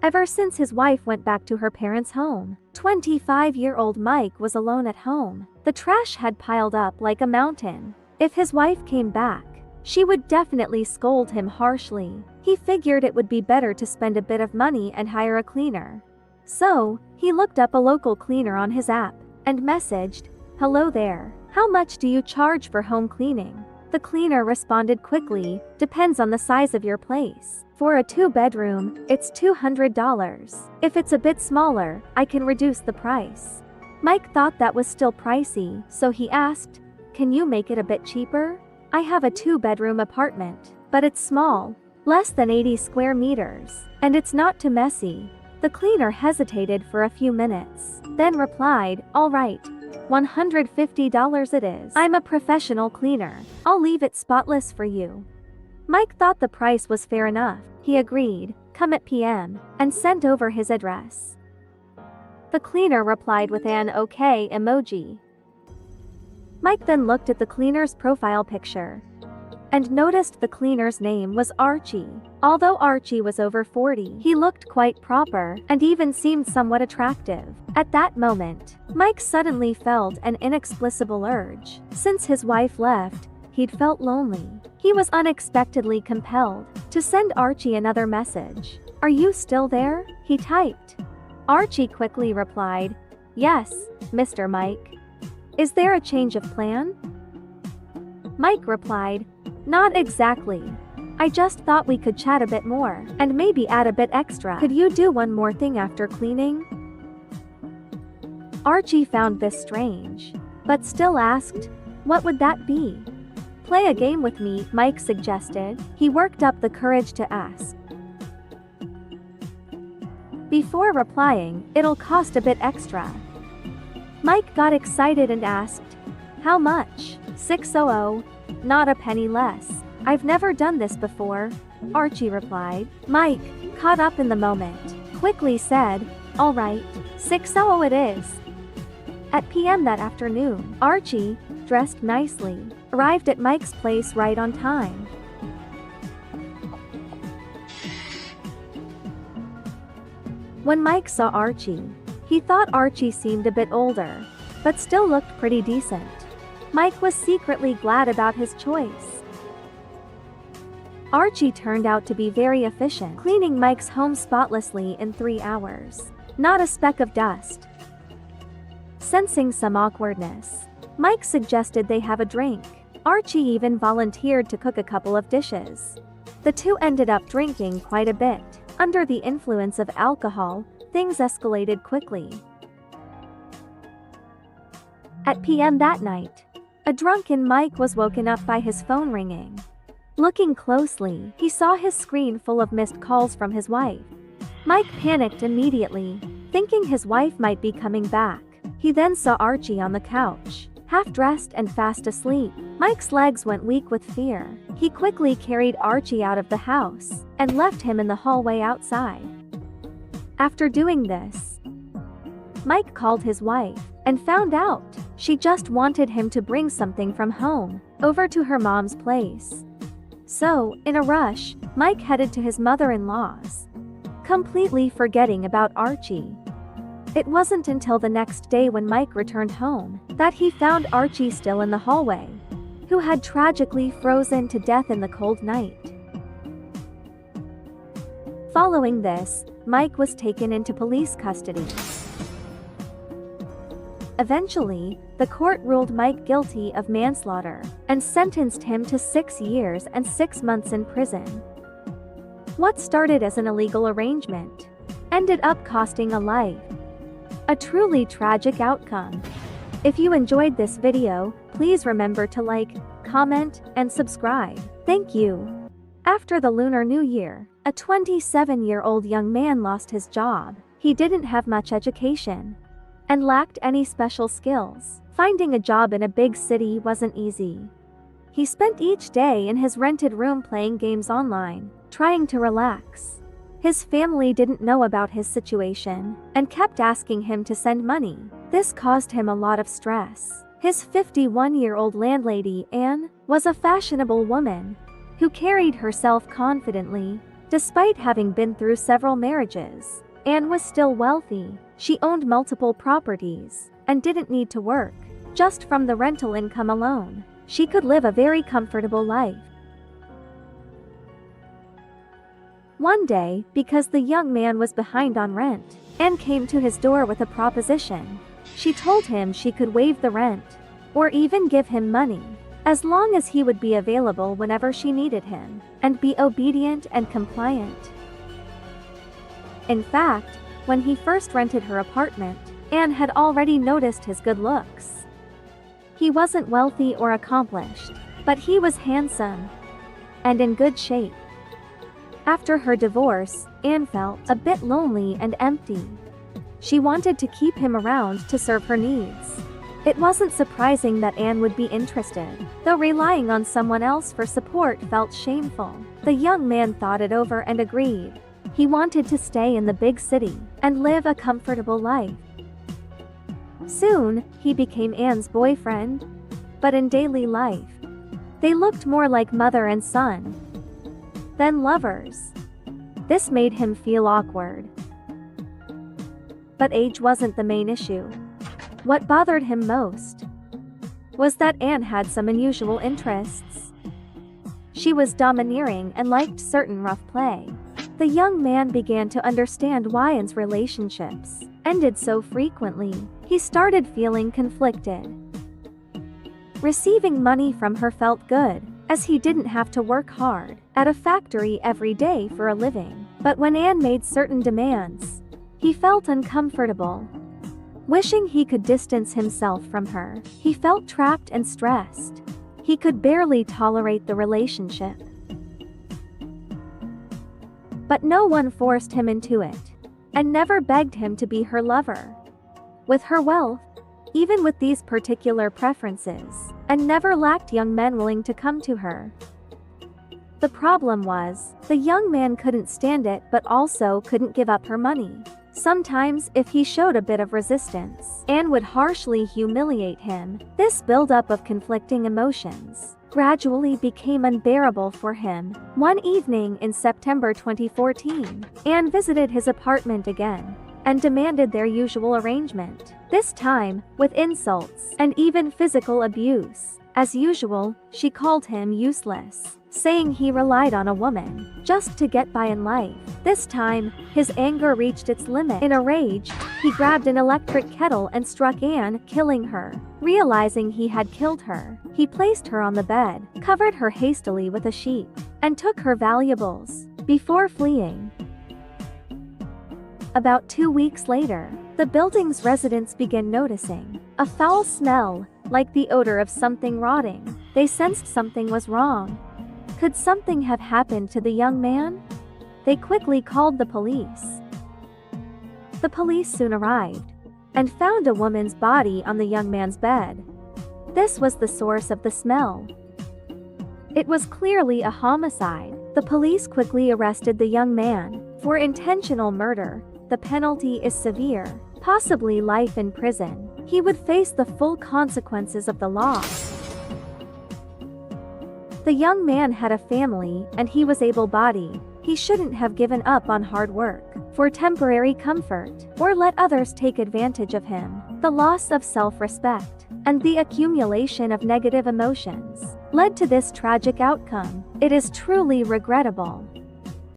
Ever since his wife went back to her parents' home, 25-year-old Mike was alone at home. The trash had piled up like a mountain. If his wife came back, she would definitely scold him harshly. He figured it would be better to spend a bit of money and hire a cleaner. So, he looked up a local cleaner on his app and messaged, "Hello there. How much do you charge for home cleaning?" The cleaner responded quickly, "Depends on the size of your place. For a 2-bedroom, it's $200. If it's a bit smaller, I can reduce the price." Mike thought that was still pricey, so he asked, "Can you make it a bit cheaper? I have a 2-bedroom apartment, but it's small, less than 80 square meters, and it's not too messy." The cleaner hesitated for a few minutes, then replied, "All right, $150 it is. I'm a professional cleaner. I'll leave it spotless for you." Mike thought the price was fair enough. He agreed, "Come at PM," and sent over his address. The cleaner replied with an okay emoji. Mike then looked at the cleaner's profile picture and noticed the cleaner's name was Archie. Although Archie was over 40, he looked quite proper and even seemed somewhat attractive. At that moment, Mike suddenly felt an inexplicable urge. Since his wife left, he'd felt lonely. He was unexpectedly compelled to send Archie another message. "Are you still there?" he typed. Archie quickly replied, "Yes, Mr. Mike. Is there a change of plan?" Mike replied, "Not exactly. I just thought we could chat a bit more, and maybe add a bit extra. Could you do one more thing after cleaning?" Archie found this strange, but still asked, "What would that be?" "Play a game with me," Mike suggested. He worked up the courage to ask. Before replying, "It'll cost a bit extra." Mike got excited and asked, "How much?" "$600. Not a penny less. I've never done this before," Archie replied. Mike, caught up in the moment, quickly said, "All right, $600 it is." At PM that afternoon, Archie, dressed nicely, arrived at Mike's place right on time. When Mike saw Archie, he thought Archie seemed a bit older, but still looked pretty decent. Mike was secretly glad about his choice. Archie turned out to be very efficient, cleaning Mike's home spotlessly in 3 hours. Not a speck of dust. Sensing some awkwardness, Mike suggested they have a drink. Archie even volunteered to cook a couple of dishes. The two ended up drinking quite a bit. Under the influence of alcohol, things escalated quickly. At PM that night, a drunken Mike was woken up by his phone ringing. Looking closely, he saw his screen full of missed calls from his wife. Mike panicked immediately, thinking his wife might be coming back. He then saw Archie on the couch, half-dressed and fast asleep. Mike's legs went weak with fear. He quickly carried Archie out of the house and left him in the hallway outside. After doing this, Mike called his wife and found out she just wanted him to bring something from home over to her mom's place. So, in a rush, Mike headed to his mother-in-law's, completely forgetting about Archie. It wasn't until the next day when Mike returned home that he found Archie still in the hallway, who had tragically frozen to death in the cold night. Following this, Mike was taken into police custody. Eventually, the court ruled Mike guilty of manslaughter and sentenced him to 6 years and 6 months in prison. What started as an illegal arrangement ended up costing a life. A truly tragic outcome. If you enjoyed this video, please remember to like, comment, and subscribe. Thank you. After the Lunar New Year, a 27-year-old young man lost his job. He didn't have much education and lacked any special skills. Finding a job in a big city wasn't easy. He spent each day in his rented room playing games online, trying to relax. His family didn't know about his situation and kept asking him to send money. This caused him a lot of stress. His 51-year-old landlady, Anne, was a fashionable woman who carried herself confidently Despite having been through several marriages, Anne was still wealthy. She owned multiple properties and didn't need to work. Just from the rental income alone, she could live a very comfortable life. One day, because the young man was behind on rent, Anne came to his door with a proposition. She told him she could waive the rent, or even give him money, as long as he would be available whenever she needed him, and be obedient and compliant. In fact, when he first rented her apartment, Anne had already noticed his good looks. He wasn't wealthy or accomplished, but he was handsome and in good shape. After her divorce, Anne felt a bit lonely and empty. She wanted to keep him around to serve her needs. It wasn't surprising that Anne would be interested, though relying on someone else for support felt shameful. The young man thought it over and agreed. He wanted to stay in the big city and live a comfortable life. Soon, he became Anne's boyfriend, but in daily life, they looked more like mother and son than lovers. This made him feel awkward. But age wasn't the main issue. What bothered him most was that Anne had some unusual interests. She was domineering and liked certain rough play. The young man began to understand why Anne's relationships ended so frequently. He started feeling conflicted. Receiving money from her felt good, as he didn't have to work hard at a factory every day for a living. But when Anne made certain demands, he felt uncomfortable. Wishing he could distance himself from her, he felt trapped and stressed. He could barely tolerate the relationship. But no one forced him into it, and never begged him to be her lover. With her wealth, even with these particular preferences, and never lacked young men willing to come to her. The problem was, the young man couldn't stand it but also couldn't give up her money. Sometimes, if he showed a bit of resistance, Anne would harshly humiliate him. This buildup of conflicting emotions gradually became unbearable for him. One evening in September 2014, Anne visited his apartment again and demanded their usual arrangement, this time with insults and even physical abuse. As usual, she called him useless, saying he relied on a woman just to get by in life. This time, his anger reached its limit. In a rage, he grabbed an electric kettle and struck Anne, killing her. Realizing he had killed her, he placed her on the bed, covered her hastily with a sheet, and took her valuables before fleeing. About 2 weeks later, the building's residents began noticing a foul smell, like the odor of something rotting. They sensed something was wrong. Could something have happened to the young man? They quickly called the police. The police soon arrived and found a woman's body on the young man's bed. This was the source of the smell. It was clearly a homicide. The police quickly arrested the young man for intentional murder. The penalty is severe, possibly life in prison. He would face the full consequences of the law. The young man had a family and he was able-bodied. He shouldn't have given up on hard work for temporary comfort or let others take advantage of him. The loss of self-respect and the accumulation of negative emotions led to this tragic outcome. It is truly regrettable.